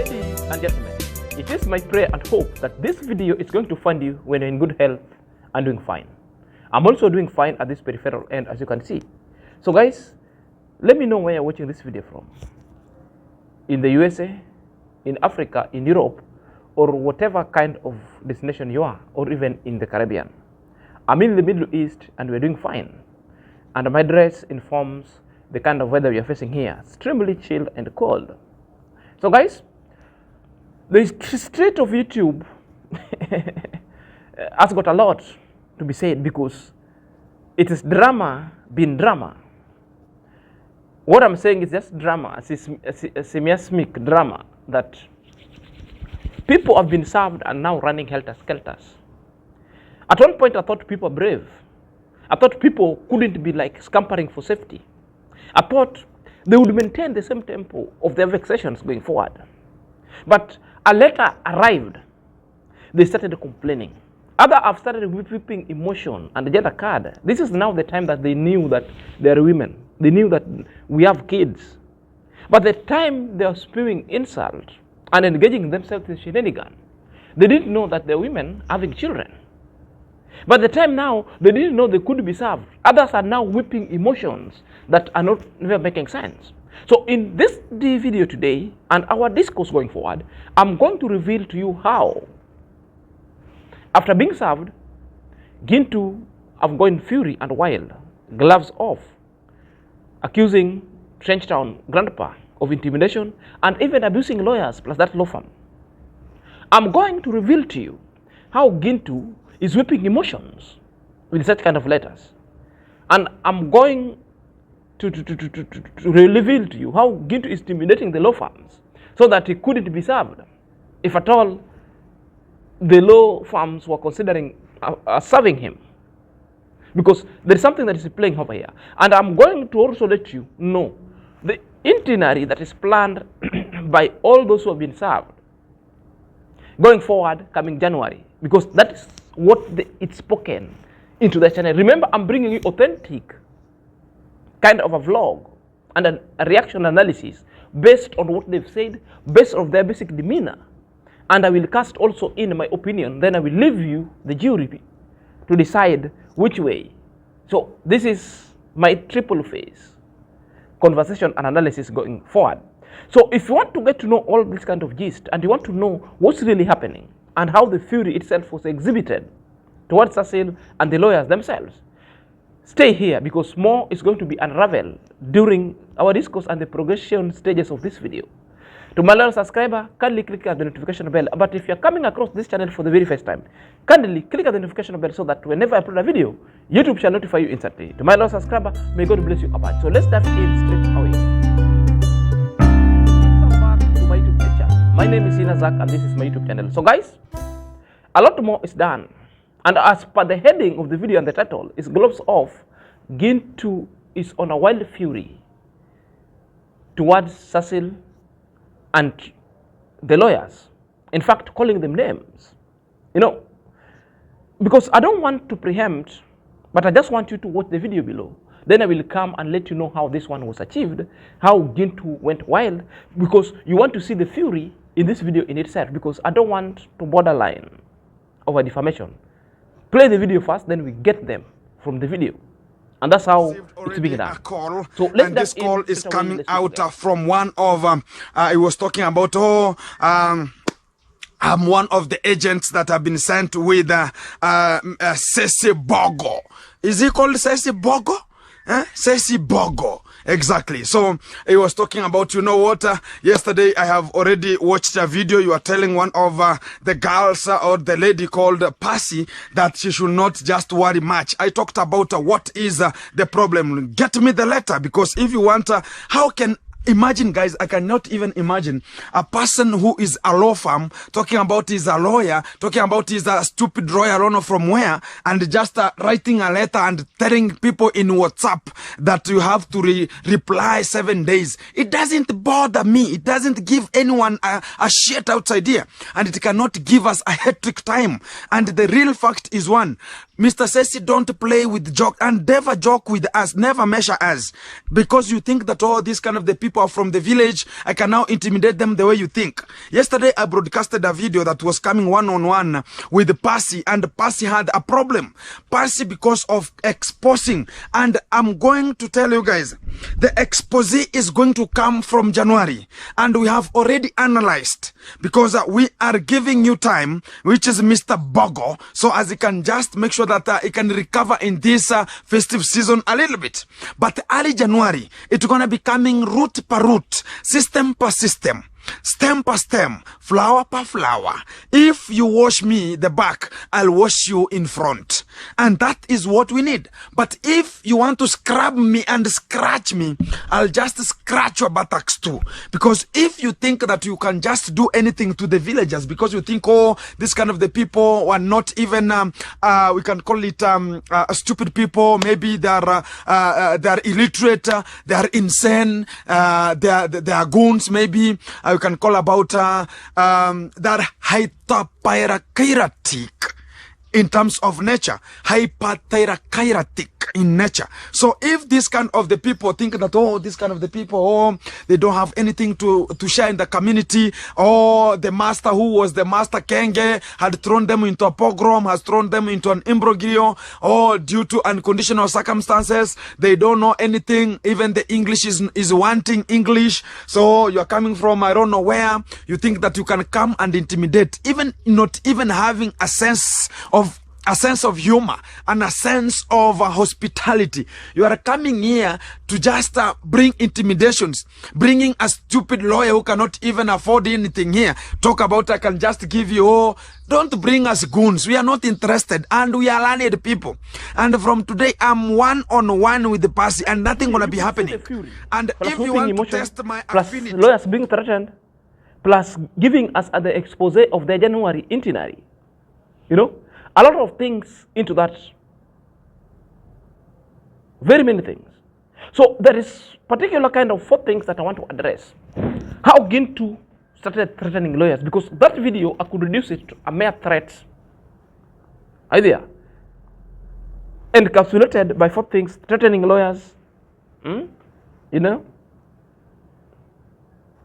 Ladies and gentlemen, it is my prayer and hope that this video is going to find you when you're in good health and doing fine. I'm also doing fine at this peripheral end, as you can see. So guys, let me know where you're watching this video from. In the USA, in Africa, in Europe, or whatever kind of destination you are, or even in the Caribbean. I'm in the Middle East and we're doing fine. And my dress informs the kind of weather we are facing here. Extremely chill and cold. So guys, the street of YouTube has got a lot to be said because it is drama being drama. What I'm saying is just drama, a semiasmic drama that people have been served and now running helter-skelters. At one point I thought people were brave. I thought people couldn't be like scampering for safety. I thought they would maintain the same tempo of their vexations going forward. But a letter arrived. They started complaining. Others have started whipping emotion and get a card. This is now the time that they knew that they are women. They knew that we have kids. But the time they are spewing insult and engaging themselves in shenanigans, they didn't know that they're women having children. By the time now, they didn't know they could be served. Others are now whipping emotions that are not never making sense. So in this video today, and our discourse going forward, I'm going to reveal to you how, after being served, GINTU have gone fury and wild, gloves off, accusing TRENGTOWNGRANPA of intimidation and even abusing lawyers plus that law firm. I'm going to reveal to you how GINTU is whipping emotions with such kind of letters. And I'm going to reveal to you how GINTU is intimidating the law firms so that he couldn't be served, if at all the law firms were considering serving him. Because there is something that is playing over here. And I'm going to also let you know the itinerary that is planned by all those who have been served going forward coming January. Because that is what it's spoken into the channel. Remember, I'm bringing you authentic kind of a vlog and a reaction analysis based on what they've said, based on their basic demeanor. And I will cast also in my opinion. Then I will leave you, the jury, to decide which way. So this is my triple phase conversation and analysis going forward. So if you want to get to know all this kind of gist and you want to know what's really happening and how the fury itself was exhibited towards Cecil and the lawyers themselves, stay here because more is going to be unraveled during our discourse and the progression stages of this video. To my loyal subscriber, kindly click the notification bell. But if you're coming across this channel for the very first time, kindly click the notification bell so that whenever I upload a video, YouTube shall notify you instantly. To my loyal subscriber, may God bless you above. So let's dive in straight away. Welcome back to my YouTube channel. My name is Zack and this is my YouTube channel. So guys, a lot more is done. And as per the heading of the video and the title is gloves off, GINTU is on a wild fury towards Cecil and the lawyers. In fact, calling them names. You know, because I don't want to preempt, but I just want you to watch the video below. Then I will come and let you know how this one was achieved, how GINTU went wild, because you want to see the fury in this video in itself, because I don't want to borderline over defamation. Play the video first, then we get them from the video. And that's how it's being done. So and this call is coming out from one of, I was talking about, I'm one of the agents that have been sent with Sesi Bogo. Is he called Sesi Bogo? Sesi Bogo. Exactly. So he was talking about, you know what, yesterday I have already watched a video. You are telling one of the girls or the lady called Passy that she should not just worry much. I talked about what is the problem. Get me the letter, because if you want, how can imagine, guys, I cannot even imagine a person who is a law firm talking about he's a lawyer, talking about he's a stupid lawyer, I don't know from where, and just writing a letter and telling people in WhatsApp that you have to reply 7 days. It doesn't bother me. It doesn't give anyone a shit outside here. And it cannot give us a hectic time. And the real fact is one, Mr. Sesi, don't play with joke and never joke with us, never measure us. Because you think that, oh, these kind of the people are from the village, I can now intimidate them the way you think. Yesterday, I broadcasted a video that was coming one-on-one with Percy, and Percy had a problem. Percy, because of exposing, and I'm going to tell you guys, the expose is going to come from January, and we have already analyzed, because we are giving you time, which is Mr. Bogo, so as you can just make sure that it can recover in this festive season a little bit. But early January, it's gonna be coming root per root, system per system, stem per stem, flower per flower. If you wash me the back, I'll wash you in front. And that is what we need. But if you want to scrub me and scratch me, I'll just scratch your buttocks too. Because if you think that you can just do anything to the villagers, because you think, oh, this kind of the people are not even, we can call it stupid people, maybe they're illiterate, they are insane, they are goons, maybe, you can call about that hyperpyrochaetic in terms of nature, hyperthyrochaetic in nature. So if this kind of the people think that, oh, this kind of the people, oh, they don't have anything to share in the community, or the master who was the master Kenge had thrown them into a pogrom, has thrown them into an imbroglio, or due to unconditional circumstances, they don't know anything, even the English is wanting English, so you're coming from I don't know where, you think that you can come and intimidate, even not even having a sense of humor and a sense of hospitality. You are coming here to just bring intimidations, bringing a stupid lawyer who cannot even afford anything here. Talk about I can just give you, oh, don't bring us goons. We are not interested, and we are learned people. And from today, I'm one-on-one with the Percy, and nothing gonna be happening. And plus if you want emotion, to test my plus affinity, lawyers being threatened, plus giving us the expose of the January itinerary, you know, a lot of things into that, very many things. So there is particular kind of 4 things that I want to address. How GINTU started threatening lawyers, because that video I could reduce it to a mere threat idea, encapsulated by 4 things: threatening lawyers, you know,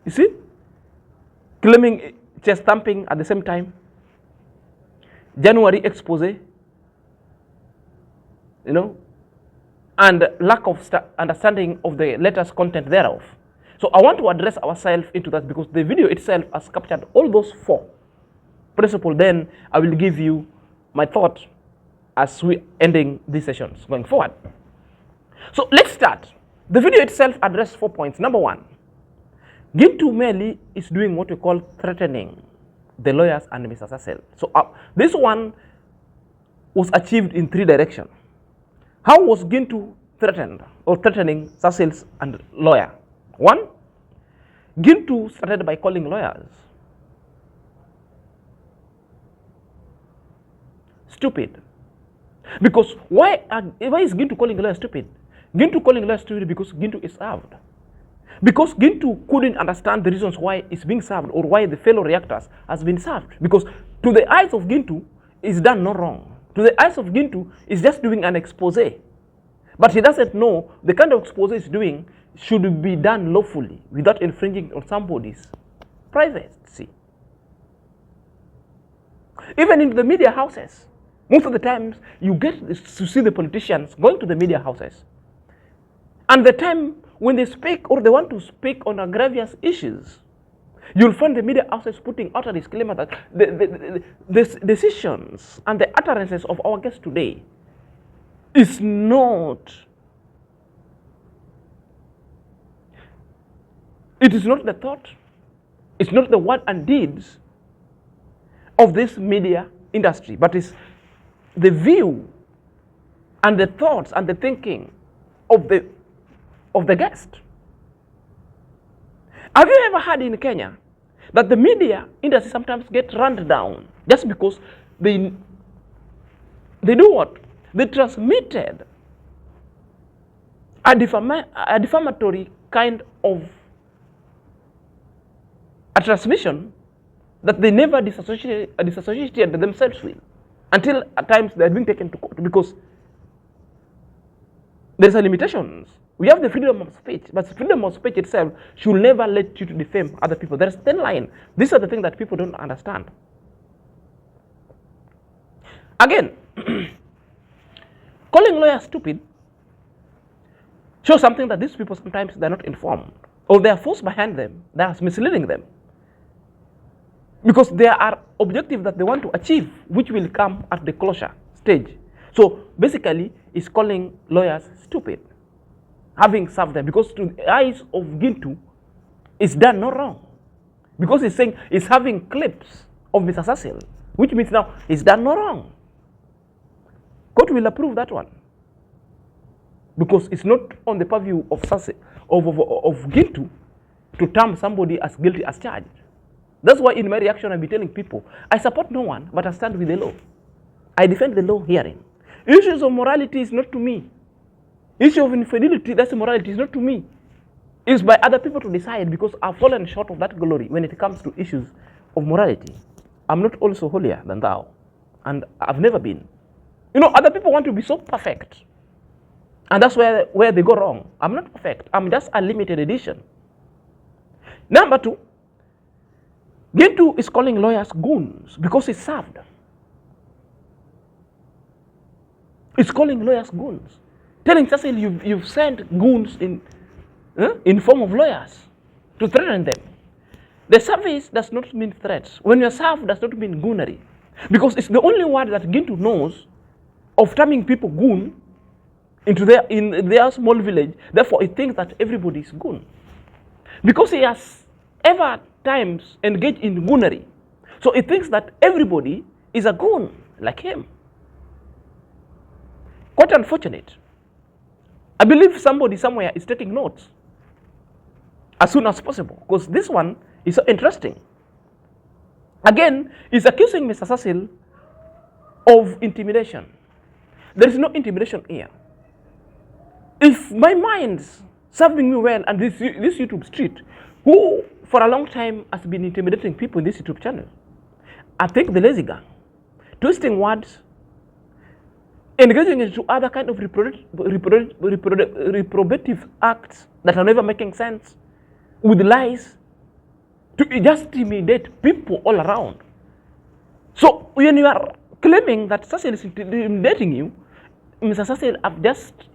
you see, claiming chest thumping at the same time, January expose, you know, and lack of understanding of the letter's content thereof. So I want to address ourselves into that, because the video itself has captured all those 4 principles. Then I will give you my thought as we ending these sessions going forward. So let's start. The video itself addressed 4 points. Number 1, GINTU merely is doing what we call threatening the lawyers and Mr. Cecil. So this one was achieved in 3 directions. How was GINTU threatened or threatening Cecil's and lawyer? 1, GINTU started by calling lawyers stupid. Because why is GINTU calling lawyers stupid? GINTU calling lawyers stupid because GINTU is served. Because GINTU couldn't understand the reasons why it's being served, or why the fellow reactors has been served. Because to the eyes of GINTU, it's done no wrong. To the eyes of GINTU, it's just doing an expose. But he doesn't know the kind of expose it's doing should be done lawfully without infringing on somebody's privacy. Even in the media houses, most of the times you get to see the politicians going to the media houses. And the time when they speak or they want to speak on grievous issues, you'll find the media houses putting out a disclaimer that the decisions and the utterances of our guests today is not, it is not the thought, it's not the word and deeds of this media industry, but it's the view and the thoughts and the thinking of the guest. Have you ever heard in Kenya that the media industry sometimes get run down just because they do what? They transmitted a defamatory kind of a transmission that they never disassociated themselves with. until at times they're being taken to court because there's a limitations. We have the freedom of speech, but freedom of speech itself should never let you to defame other people. There's a thin line. These are the things that people don't understand. Again, calling lawyers stupid shows something that these people sometimes they're not informed, or there are force behind them that is misleading them. Because there are objectives that they want to achieve, which will come at the closure stage. So basically, it's calling lawyers stupid, having served them. Because to the eyes of GINTU, it's done no wrong. Because it's saying it's having clips of Mr. Cecil, which means now it's done no wrong. Court will approve that one. Because it's not on the purview of Cecil, of GINTU to term somebody as guilty as charged. That's why in my reaction I'll be telling people, I support no one, but I stand with the law. I defend the law hearing. Issues of morality is not to me. Issue of infidelity, that's morality, is not to me. It's by other people to decide because I've fallen short of that glory when it comes to issues of morality. I'm not also holier than thou. And I've never been. You know, other people want to be so perfect. And that's where they go wrong. I'm not perfect. I'm just a limited edition. Number two, GINTU is calling lawyers goons because it's served. It's calling lawyers goons. Telling Cecil you've sent goons in form of lawyers to threaten them. The service does not mean threats. When you're served does not mean goonery. Because it's the only word that GINTU knows of terming people goon in their small village. Therefore, it thinks that everybody is goon. Because he has ever times engaged in goonery. So it thinks that everybody is a goon like him. Quite unfortunate. I believe somebody somewhere is taking notes as soon as possible because this one is so interesting. Again, he's accusing Mr. Cecil of intimidation. There is no intimidation here. If my mind's serving me well and this YouTube street, who for a long time has been intimidating people in this YouTube channel, I think the lazy gang, twisting words, engaging into other kind of reprobative acts that are never making sense, with lies, to just intimidate people all around. So when you are claiming that Cecil is intimidating you, Mr. Cecil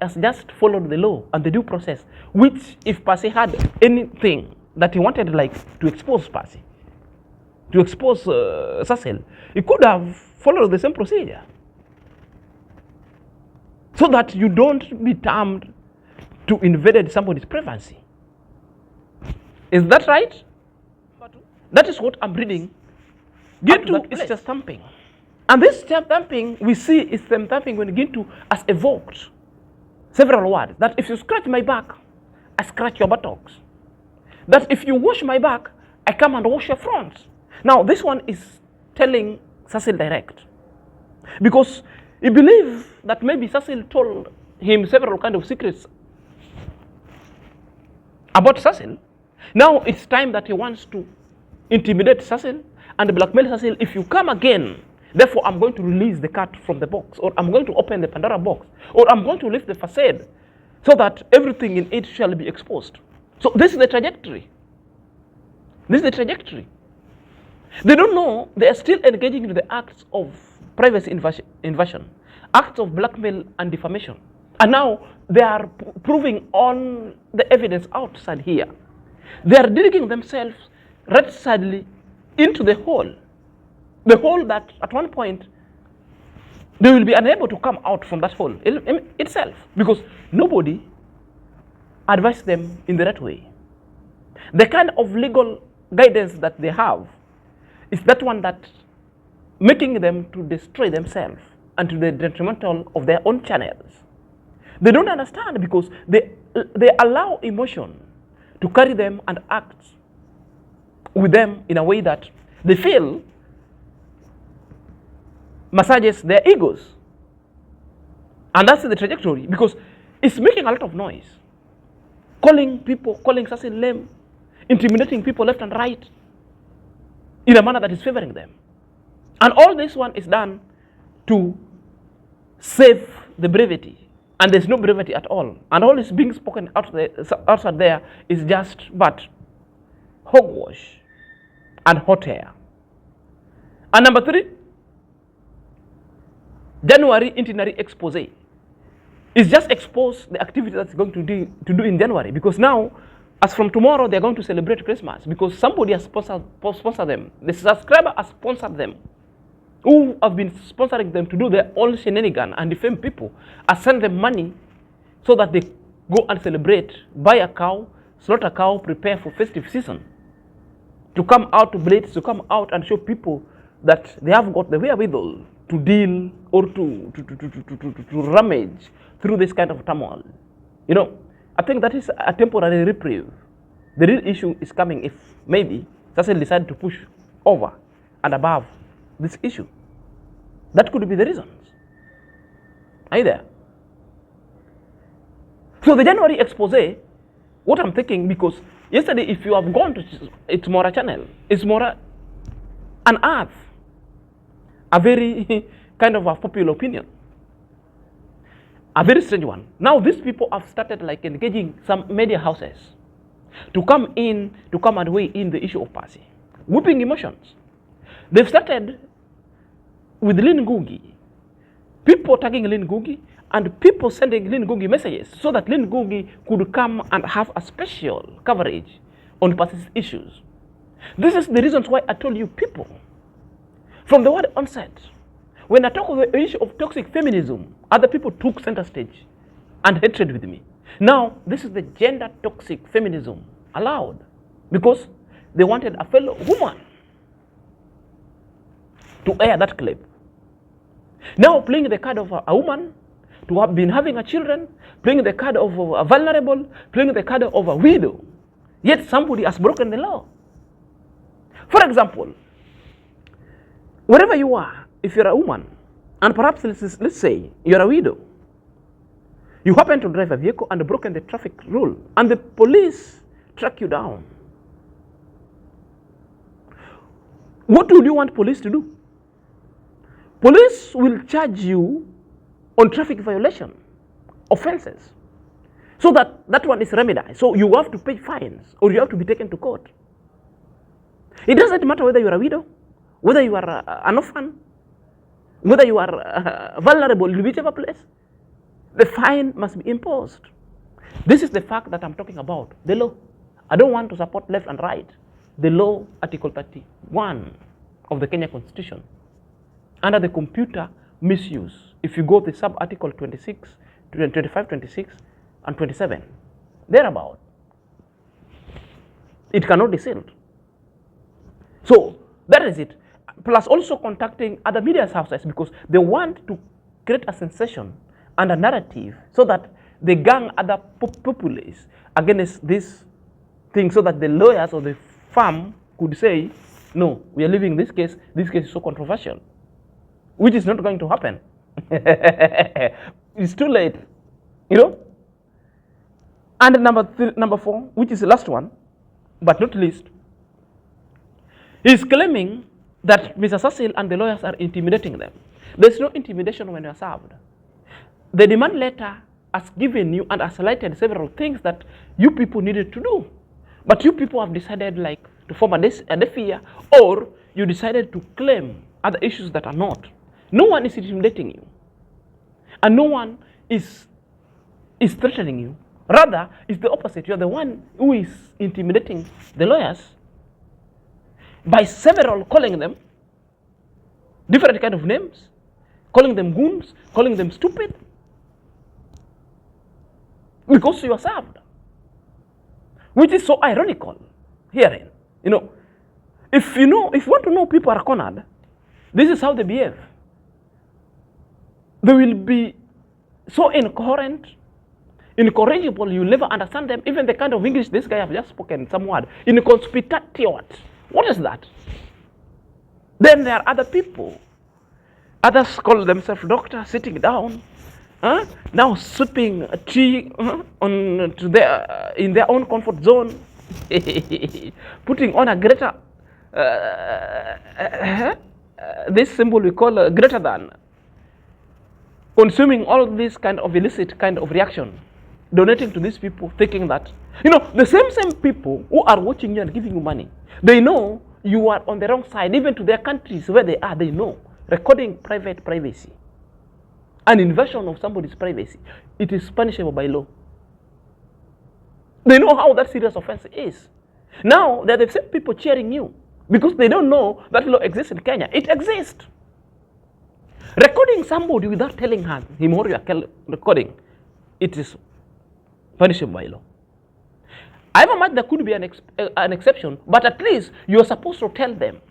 has just followed the law and the due process, which if Percy had anything that he wanted like to expose Percy, to expose Cecil, he could have followed the same procedure. So that you don't be termed to invade somebody's privacy. Is that right? That is what I'm reading. GINTU is just thumping. And this thumping, we see is thumping when GINTU has evoked several words. That if you scratch my back, I scratch your buttocks. That if you wash my back, I come and wash your front. Now, this one is telling Cecil direct. Because he believes that maybe Cecil told him several kind of secrets about Cecil. Now it's time that he wants to intimidate Cecil and blackmail Cecil. If you come again, therefore I'm going to release the cat from the box, or I'm going to open the Pandora box, or I'm going to lift the facade so that everything in it shall be exposed. So this is the trajectory. This is the trajectory. They don't know they are still engaging in the acts of privacy invasion, acts of blackmail and defamation. And now they are proving on the evidence outside here. They are digging themselves right sidely into the hole that at one point they will be unable to come out from that hole itself, because nobody advised them in the right way. The kind of legal guidance that they have is that one that making them to destroy themselves and to the detrimental of their own channels. They don't understand because they allow emotion to carry them and act with them in a way that they feel massages their egos. And that's the trajectory, because it's making a lot of noise. Calling Cecil lame, intimidating people left and right in a manner that is favoring them. And all this one is done to save the brevity. And there's no brevity at all. And all is being spoken outside there is just but hogwash and hot air. And number 3, January itinerary expose is just expose the activity that's going to do in January, because now, as from tomorrow, they're going to celebrate Christmas because somebody has sponsored them. The subscriber has sponsored them, who have been sponsoring them to do their own shenanigan and defame people, and send them money so that they go and celebrate, buy a cow, slaughter a cow, prepare for festive season, to come out to blitz, to come out and show people that they have got the wherewithal to deal or to rummage through this kind of turmoil. You know, I think that is a temporary reprieve. The real issue is coming if maybe Cecil decided to push over and above this issue. That could be the reasons. Are you there? So the January expose, what I'm thinking, because yesterday if you have gone to It's Mora channel, It's Mora unearthed a very kind of a popular opinion. A very strange one. Now these people have started like engaging some media houses to come and weigh in the issue of Pasi. Whipping emotions. They've started with Lynn Ngugi. People tagging Lynn Ngugi and people sending Lynn Ngugi messages so that Lynn Ngugi could come and have a special coverage on Pasi's issues. This is the reasons why I told you people, from the word onset, when I talk of the issue of toxic feminism, other people took center stage and hatred with me. Now, this is the gender toxic feminism allowed because they wanted a fellow woman to air that clip. Now, playing the card of a woman, to have been having a children, playing the card of a vulnerable, playing the card of a widow, yet somebody has broken the law. For example, wherever you are, if you're a woman, and perhaps let's say you're a widow, you happen to drive a vehicle and broken the traffic rule, and the police track you down. What would you want police to do? Police will charge you on traffic violation offenses, so that one is remedied. So you have to pay fines or you have to be taken to court. It doesn't matter whether you are a widow, whether you are an orphan, whether you are vulnerable in whichever place, the fine must be imposed. This is the fact that I'm talking about, the law. I don't want to support left and right. The law, Article 31 of the Kenya Constitution, under the computer misuse, if you go to sub-article 26, 25, 26, and 27, thereabout, it cannot be sealed. So that is it. Plus also contacting other media houses because they want to create a sensation and a narrative so that they gang other populace against this thing, so that the lawyers or the firm could say, no, we are leaving this case is so controversial, which is not going to happen. It's too late, you know. And number 4, which is the last one, but not least, he's claiming that Mr. Cecil and the lawyers are intimidating them. There's no intimidation when you're served. The demand letter has given you and has highlighted several things that you people needed to do. But you people have decided like to form a deaf ear, or you decided to claim other issues that are not. No one is intimidating you. And no one is threatening you. Rather, it's the opposite. You're the one who is intimidating the lawyers by several calling them different kind of names, calling them goons, calling them stupid, because you are served. Which is so ironical herein. You know, if you want to know people are cornered, this is how they behave. They will be so incoherent, incorrigible, you'll never understand them. Even the kind of English this guy have just spoken, some word, inconspicuous. What is that? Then there are other people. Others call themselves doctors, sitting down, now sipping a tea in their own comfort zone, putting on a greater, this symbol we call greater than, consuming all this kind of illicit kind of reaction, donating to these people, thinking that, the same people who are watching you and giving you money, they know you are on the wrong side. Even to their countries where they are, they know. Recording private privacy, an invasion of somebody's privacy, it is punishable by law. They know how that serious offense is. Now, they're the same people cheering you because they don't know that law exists in Kenya. It exists. Recording somebody without telling him or you are recording, it is punishable by law. However much there could be an exception, but at least you are supposed to tell them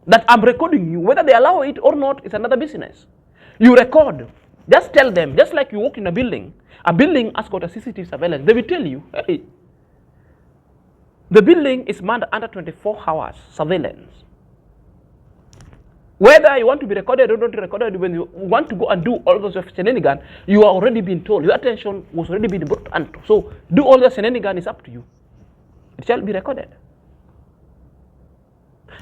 that I'm recording you. Whether they allow it or not is another business. You record. Just tell them. Just like you walk in a building has got a CCTV surveillance. They will tell you, hey, the building is manned under 24 hours surveillance. Whether you want to be recorded or not recorded, when you want to go and do all those shenanigans, you are already being told. Your attention was already being brought onto. So do all the shenanigans is up to you. It shall be recorded.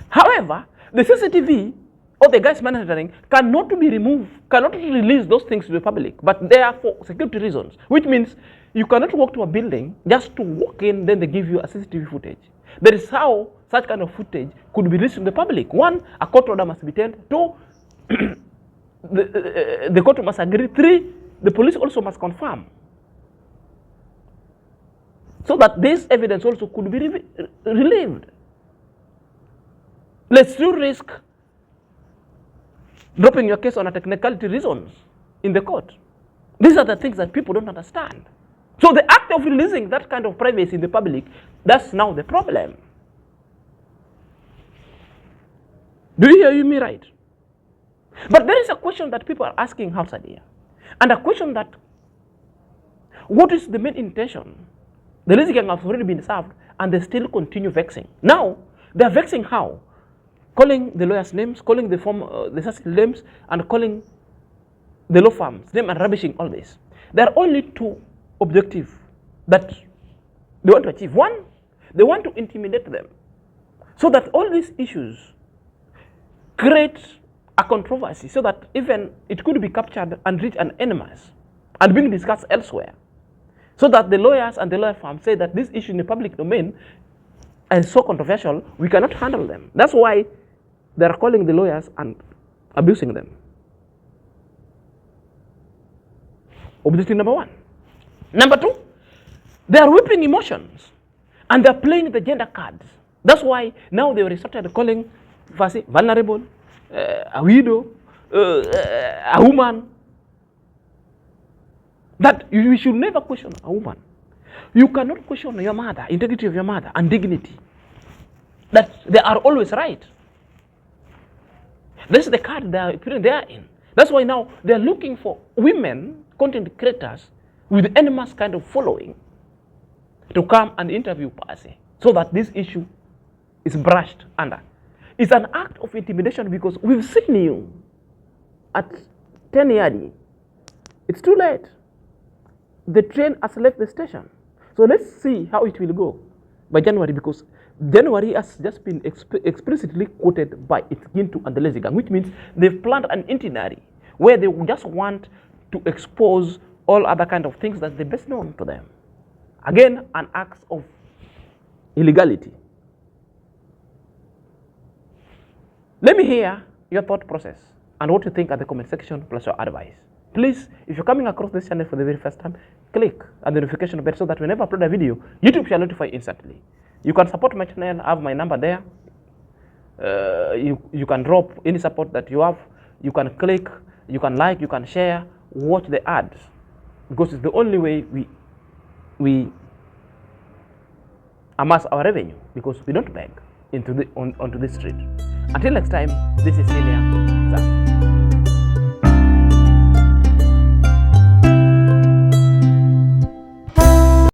However, the CCTV or the guys monitoring cannot be removed, cannot release those things to the public, but they are for security reasons, which means you cannot walk to a building just to walk in, then they give you a CCTV footage. That is how such kind of footage could be released to the public. One, a court order must be turned. Two, the court must agree. Three, the police also must confirm. So that this evidence also could be relieved. Let's still risk dropping your case on a technicality reasons in the court. These are the things that people don't understand. So the act of releasing that kind of privacy in the public, that's now the problem. Do you hear me right? But there is a question that people are asking outside here. And a question that, what is the main intention? The leasing gang has already been served and they still continue vexing. Now, they are vexing how? Calling the lawyers' names, calling the names, and calling the law firms' name and rubbishing all this. There are only two objectives that they want to achieve. One, they want to intimidate them so that all these issues create a controversy so that even it could be captured and reach an enemies and being discussed elsewhere. So that the lawyers and the lawyer firms say that this issue in the public domain is so controversial, we cannot handle them. That's why they are calling the lawyers and abusing them. Objective number one. Number two, they are whipping emotions and they are playing the gender cards. That's why now they started calling vulnerable, a widow, a woman. That you should never question a woman. You cannot question your mother, integrity of your mother, and dignity. That they are always right. This is the card they are in. That's why now they are looking for women, content creators, with enormous kind of following to come and interview Percy so that this issue is brushed under. It's an act of intimidation because we've seen you at 10 Yadi. It's too late. The train has left the station. So let's see how it will go by January, because January has just been explicitly quoted by its GINTU and the Lazy Gang, which means they've planned an itinerary where they just want to expose all other kind of things that they best known to them. Again, an act of illegality. Let me hear your thought process and what you think at the comment section plus your advice. Please, if you're coming across this channel for the very first time, click on the notification bell so that whenever I upload a video, YouTube shall notify instantly. You can support my channel, I have my number there. You can drop any support that you have. You can click, you can like, you can share, watch the ads. Because it's the only way we amass our revenue, because we don't beg onto the street. Until next time, this is Senior Zack.